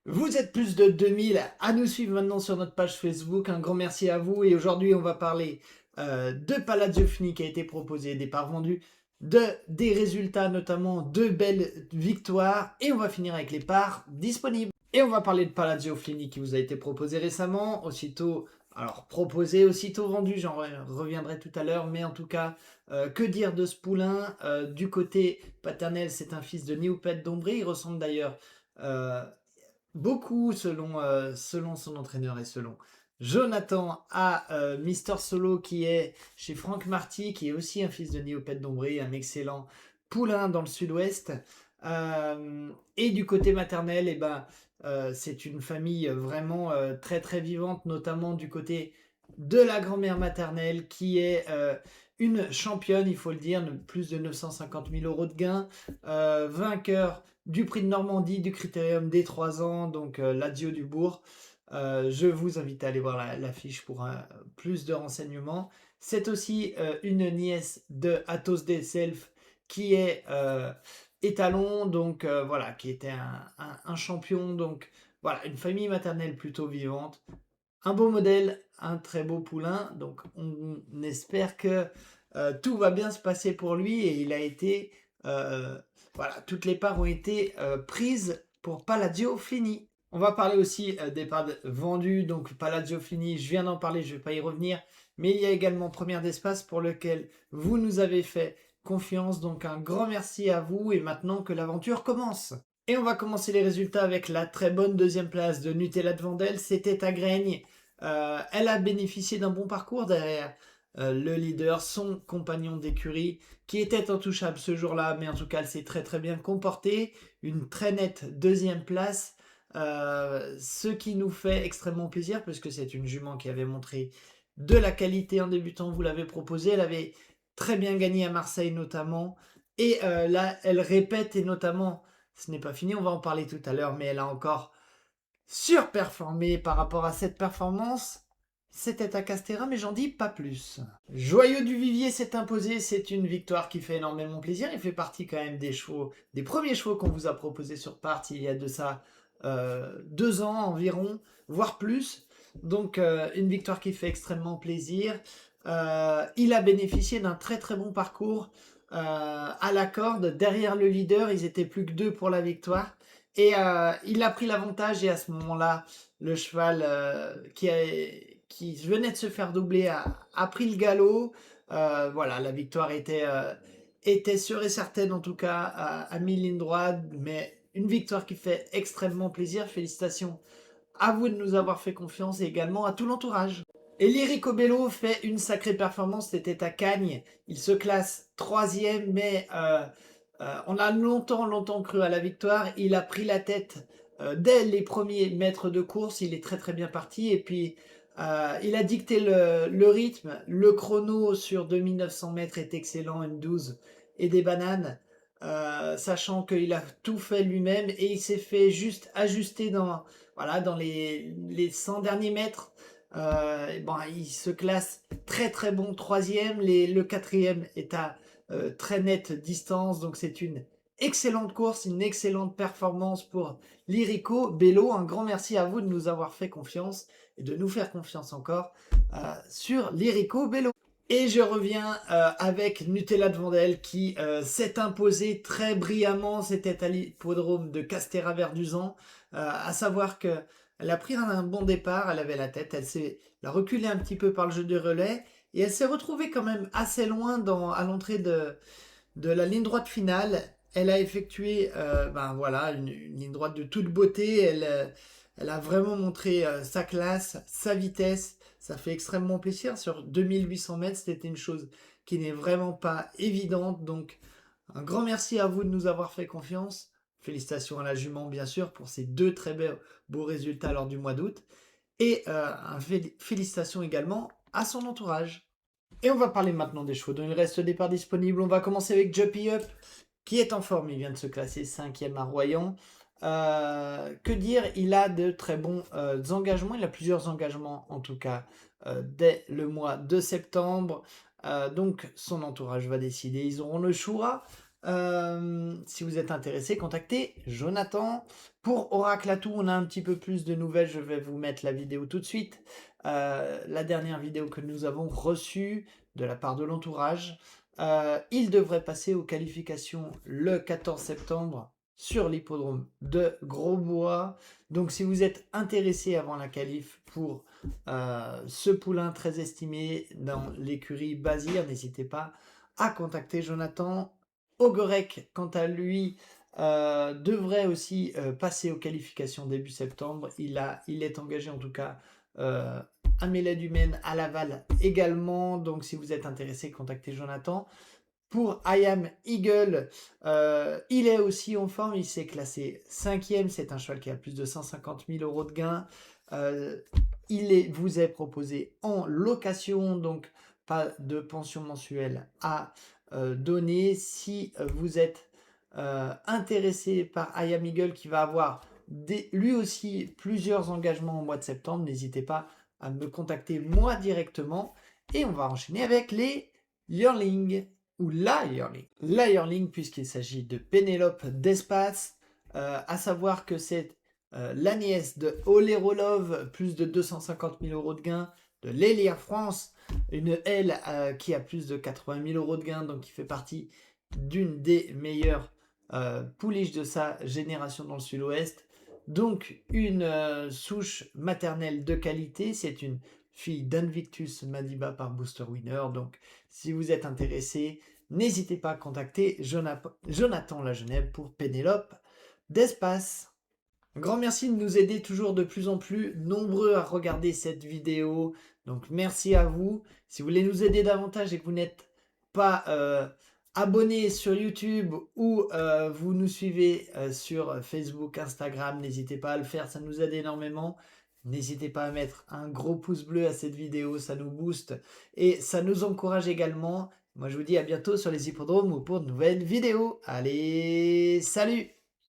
Vous êtes plus de 2000 à nous suivre maintenant sur notre page Facebook. Un grand merci à vous. Et aujourd'hui, on va parler de Palazzo Fini qui a été proposé, des parts vendues, des résultats, notamment de belles victoires. Et on va finir avec les parts disponibles. Et on va parler de Palazzo Fini qui vous a été proposé récemment, aussitôt, alors proposé, aussitôt vendu, j'en reviendrai tout à l'heure, mais en tout cas, que dire de ce poulain. Du côté paternel, c'est un fils de Néopète d'Ombré, il ressemble d'ailleurs euh, beaucoup selon son entraîneur et selon Jonathan à Mister Solo qui est chez Franck Marty, qui est aussi un fils de Néopète d'Ombré, un excellent poulain dans le sud-ouest. Et du côté maternel, c'est une famille vraiment très très vivante, notamment du côté de la grand-mère maternelle qui est une championne, il faut le dire, plus de 950 000 euros de gains, vainqueur du prix de Normandie, du Critérium des 3 ans, donc Lazio du Bourg. Je vous invite à aller voir l'affiche pour plus de renseignements. C'est aussi une nièce de Athos des Self qui est étalon, donc voilà, qui était un champion. Donc voilà, une famille maternelle plutôt vivante. Un beau modèle, un très beau poulain. Donc on espère que tout va bien se passer pour lui et il a été voilà, toutes les parts ont été prises pour Palladio Fini. On va parler aussi des parts vendues, donc Palladio Fini, je viens d'en parler, je ne vais pas y revenir, mais il y a également Première d'Espace pour lequel vous nous avez fait confiance, donc un grand merci à vous et maintenant que l'aventure commence. Et on va commencer les résultats avec la très bonne deuxième place de Nutella de Vendel, c'était à Graigne. Elle a bénéficié d'un bon parcours derrière le leader, son compagnon d'écurie, qui était intouchable ce jour-là, mais en tout cas, elle s'est très très bien comportée. Une très nette deuxième place, ce qui nous fait extrêmement plaisir, puisque c'est une jument qui avait montré de la qualité en débutant, vous l'avez proposé, elle avait très bien gagné à Marseille notamment, et là, elle répète, et notamment, ce n'est pas fini, on va en parler tout à l'heure, mais elle a encore surperformé par rapport à cette performance. C'était à Castéra, mais j'en dis pas plus. Joyeux du Vivier s'est imposé, c'est une victoire qui fait énormément plaisir. Il fait partie quand même des chevaux, des premiers chevaux qu'on vous a proposés sur Part il y a de ça 2 ans environ, voire plus. Donc une victoire qui fait extrêmement plaisir. Il a bénéficié d'un très très bon parcours à la corde. Derrière le leader, ils étaient plus que 2 pour la victoire. Et il a pris l'avantage et à ce moment-là, le cheval qui venait de se faire doubler a pris le galop. Voilà, la victoire était sûre et certaine en tout cas à mi-ligne droite, mais une victoire qui fait extrêmement plaisir. Félicitations à vous de nous avoir fait confiance et également à tout l'entourage. Et Lyrico Bello fait une sacrée performance, c'était à Cagnes. Il se classe troisième, mais on a longtemps cru à la victoire. Il a pris la tête dès les premiers mètres de course. Il est très très bien parti. Et puis, il a dicté le rythme. Le chrono sur 2900 mètres est excellent, une 12 et des bananes. Sachant qu'il a tout fait lui-même et il s'est fait juste ajuster dans les 100 derniers mètres. Bon, il se classe très très bon troisième. Le quatrième est à très nette distance. Donc c'est une excellente course, une excellente performance pour Lyrico Bello. Un grand merci à vous de nous avoir fait confiance et de nous faire confiance encore sur Lyrico Bello. Et je reviens avec Nutella de Vendel qui s'est imposé très brillamment. C'était à l'hippodrome de Castéra-Verduzan. À savoir que elle a pris un bon départ, elle avait la tête, elle a reculé un petit peu par le jeu de relais et elle s'est retrouvée quand même assez loin à l'entrée de la ligne droite finale. Elle a effectué voilà, une ligne droite de toute beauté. Elle a vraiment montré sa classe, sa vitesse. Ça fait extrêmement plaisir. Sur 2800 mètres, c'était une chose qui n'est vraiment pas évidente. Donc, un grand merci à vous de nous avoir fait confiance. Félicitations à la jument, bien sûr, pour ces 2 très beaux résultats lors du mois d'août. Et félicitations également à son entourage. Et on va parler maintenant des chevaux dont il reste des parts disponibles. On va commencer avec Juppy Up, qui est en forme. Il vient de se classer 5e à Royan. Que dire, il a de très bons engagements. Il a plusieurs engagements, en tout cas, dès le mois de septembre. Donc, son entourage va décider. Ils auront le choix Si vous êtes intéressé, contactez Jonathan. Pour Oracle Atout, on a un petit peu plus de nouvelles. Je vais vous mettre la vidéo tout de suite. La dernière vidéo que nous avons reçue de la part de l'entourage. Il devrait passer aux qualifications le 14 septembre sur l'hippodrome de Grosbois. Donc si vous êtes intéressé avant la qualif pour ce poulain très estimé dans l'écurie Bazir, n'hésitez pas à contacter Jonathan. Ogorek, quant à lui, devrait aussi passer aux qualifications début septembre. Il est engagé en tout cas à Mélède-Humaine, à Laval également. Donc si vous êtes intéressé, contactez Jonathan. Pour I Am Eagle, il est aussi en forme, il s'est classé 5e, c'est un cheval qui a plus de 150 000 euros de gain. Vous est proposé en location, donc pas de pension mensuelle à donner. Si vous êtes intéressé par I Am Eagle qui va avoir lui aussi plusieurs engagements au mois de septembre, n'hésitez pas à me contacter moi directement. Et on va enchaîner avec les yearlings ou la yearling. La yearling, puisqu'il s'agit de Pénélope d'Espace, à savoir que c'est la nièce de Olerolov, plus de 250 000 euros de gain, de l'Elia France, une L qui a plus de 80 000 euros de gain, donc qui fait partie d'une des meilleures pouliches de sa génération dans le sud-ouest. Donc une souche maternelle de qualité, c'est une fille d'Invictus Madiba par Booster Winner. Donc si vous êtes intéressé, n'hésitez pas à contacter Jonathan Lagenève pour Pénélope d'Espace. Un grand merci de nous aider toujours de plus en plus nombreux à regarder cette vidéo. Donc merci à vous. Si vous voulez nous aider davantage et que vous n'êtes pas abonné sur YouTube ou vous nous suivez sur Facebook, Instagram, n'hésitez pas à le faire, ça nous aide énormément. N'hésitez pas à mettre un gros pouce bleu à cette vidéo, ça nous booste et ça nous encourage également. Moi je vous dis à bientôt sur les hippodromes ou pour de nouvelles vidéos. Allez, salut!